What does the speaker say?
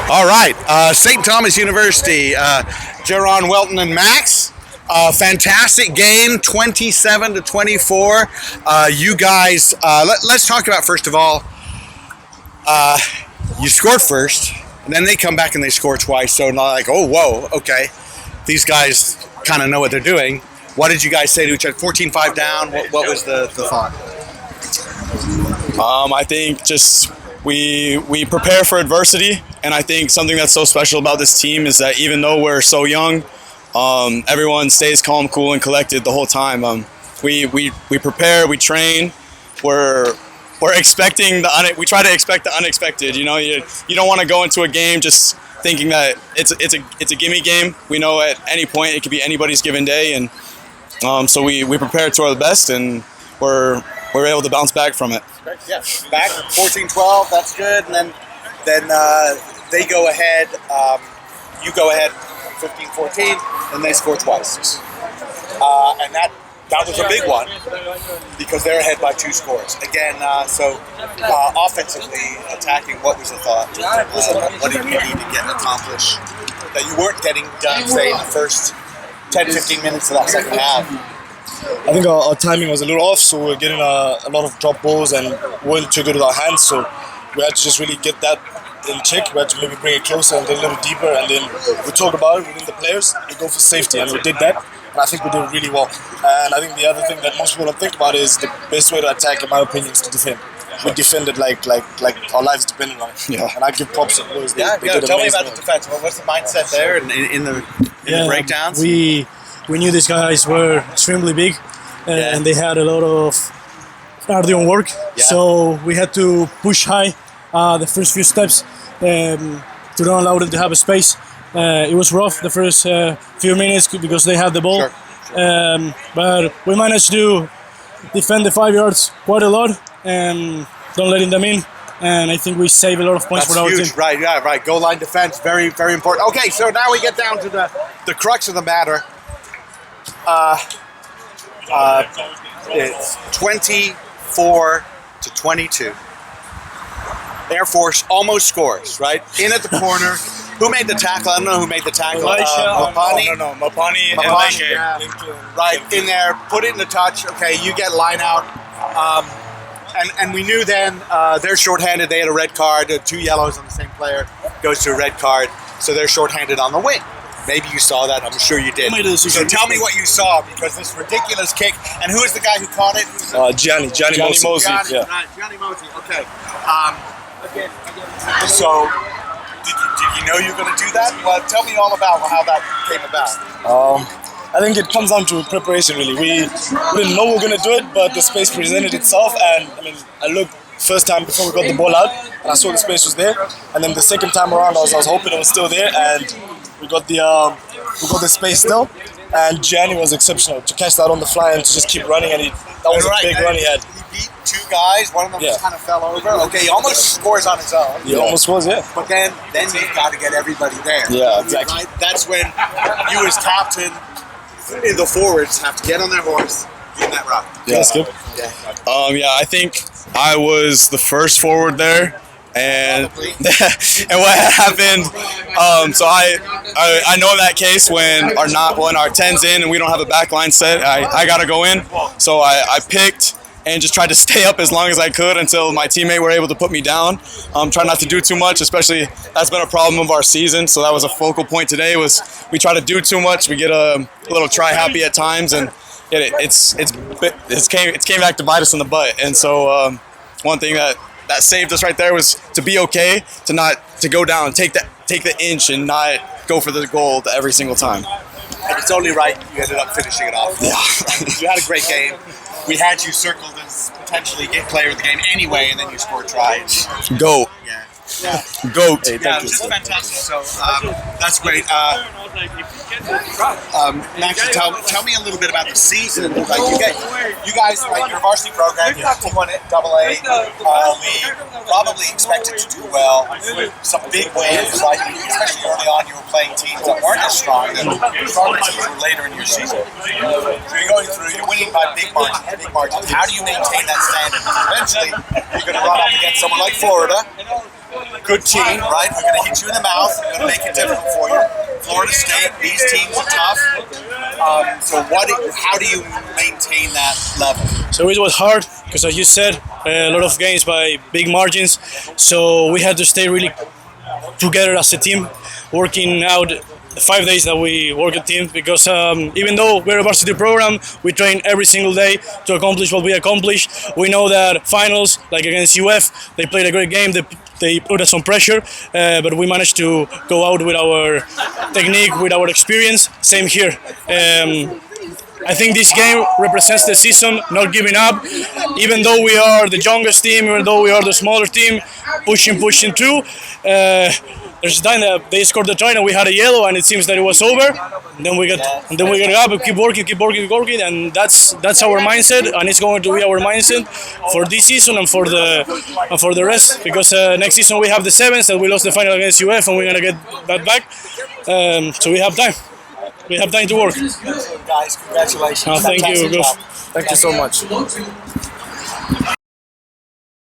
All right, St. Thomas University, Jaron Welton and Max. Fantastic game, 27-24. You guys, let's talk about first of all. You scored first, and then they come back and they score twice. So not like, oh, whoa, okay, these guys kind of know what they're doing. What did you guys say to each other? 14-5 down. What was the thought? I think just we prepare for adversity, and I think something that's so special about this team is that even though we're so young, everyone stays calm, cool, and collected the whole time. We prepare, we train, we're expecting we try to expect the unexpected. You know, you don't want to go into a game just thinking that it's a gimme game. We know at any point it could be anybody's given day, and so we prepare to our best, and we're able to bounce back from it. Yeah, back 14-12. That's good, and then they go ahead. You go ahead 15-14, and they score twice, and that was a big one because they're ahead by 2 scores. Again, so offensively attacking, what was the thought? What did you need to get accomplished that you weren't getting done, say, in the first 10-15 minutes of that second half? I think our timing was a little off, so we were getting a lot of drop balls and weren't too good with our hands, so we had to just really get that in check. We had to maybe bring it closer and get a little deeper, and then we talked about it within the players and go for safety, and we did that, and I think we did really well. And I think the other thing that most people don't think about is the best way to attack, in my opinion, is to defend. We defended like our lives depended on it. Yeah. And I give props to the boys. Tell me about the defense. What's the mindset there in the breakdowns? We knew these guys were extremely big, and they had a lot of cardio work. Yeah. So we had to push high the first few steps to not allow them to have a space. It was rough the first few minutes because they had the ball. Sure. But we managed to defend the 5 yards quite a lot and don't letting them in. And I think we save a lot of points for our team. Right, yeah, right. Goal line defense, very, very important. Okay, so now we get down to the crux of the matter. It's 24-22. Air Force almost scores, right? In at the corner. Who made the tackle? I don't know who made the tackle. Mopani? No, Mopani and Lincoln. Yeah. Right, in there, put it in the touch. Okay, you get line out. And we knew then they're shorthanded. They had a red card, 2 yellows on the same player, goes to a red card. So they're shorthanded on the wing. Maybe you saw that. I'm sure you did. So tell me what you saw, because this ridiculous kick. And who is the guy who caught it? Gianni Mosley. Gianni Mosley. Okay. So did you know you were going to do that? Well, tell me all about how that came about. I think it comes down to preparation, really. We didn't know we were going to do it, but the space presented itself. And I looked first time before we got the ball out, and I saw the space was there. And then the second time around, I was hoping it was still there, and we got the space still. And Gianni was exceptional to catch that on the fly and to just keep running. And that was a big run he had. He beat 2 guys. One of them just kind of fell over. Okay, he almost scores on his own. He almost was, yeah. But then you've got to get everybody there. Yeah, exactly. Right? That's when you as captain in the forwards have to get on their horse in that route. Yeah, that's good. Yeah, I think I was the first forward there, and and what happened? So I know that case when our 10's in and we don't have a back line set, I gotta go in. So I picked and just tried to stay up as long as I could until my teammate were able to put me down. Try not to do too much, especially that's been a problem of our season. So that was a focal point today. Was we try to do too much, we get a little try happy at times, and it came back to bite us in the butt. And so one thing that saved us right there was to be okay, to go down, take the inch, and not go for the goal every single time. And it's only right you ended up finishing it off. Yeah. You had a great game. We had you circled as potentially player of the game anyway, and then you scored tries. Go. Yeah. Goat. Hey, just fantastic. So that's great. Max, tell me a little bit about the season. Like you guys, like your varsity program, you won it AA league. Probably expected to do well. Some big wins, like especially early on, you were playing teams that weren't as strong. And stronger teams were later in your season. So you're going through, you're winning by big margins. How do you maintain that standard? Eventually, you're going to run up against someone like Florida. good team, right? We're going to hit you in the mouth. We're going to make it difficult for you. Florida State, these teams are tough. So how do you maintain that level? So it was hard because, as you said, a lot of games by big margins. So we had to stay really together as a team, working out the 5 days that we work a team. Because even though we're a varsity program, we train every single day to accomplish what we accomplish. We know that finals, like against UF, they played a great game. They put us on pressure, but we managed to go out with our technique, with our experience. Same here. I think this game represents the season, not giving up. Even though we are the youngest team, even though we are the smaller team, pushing through. There's a time that they scored the try and we had a yellow, and it seems that it was over. And then we got up and keep working, and that's our mindset, and it's going to be our mindset for this season and for the rest. Because next season we have the sevens, and we lost the final against UF, and we're gonna get that back. So we have time. We have time to work. Guys, congratulations. Thank you. Thank you so much.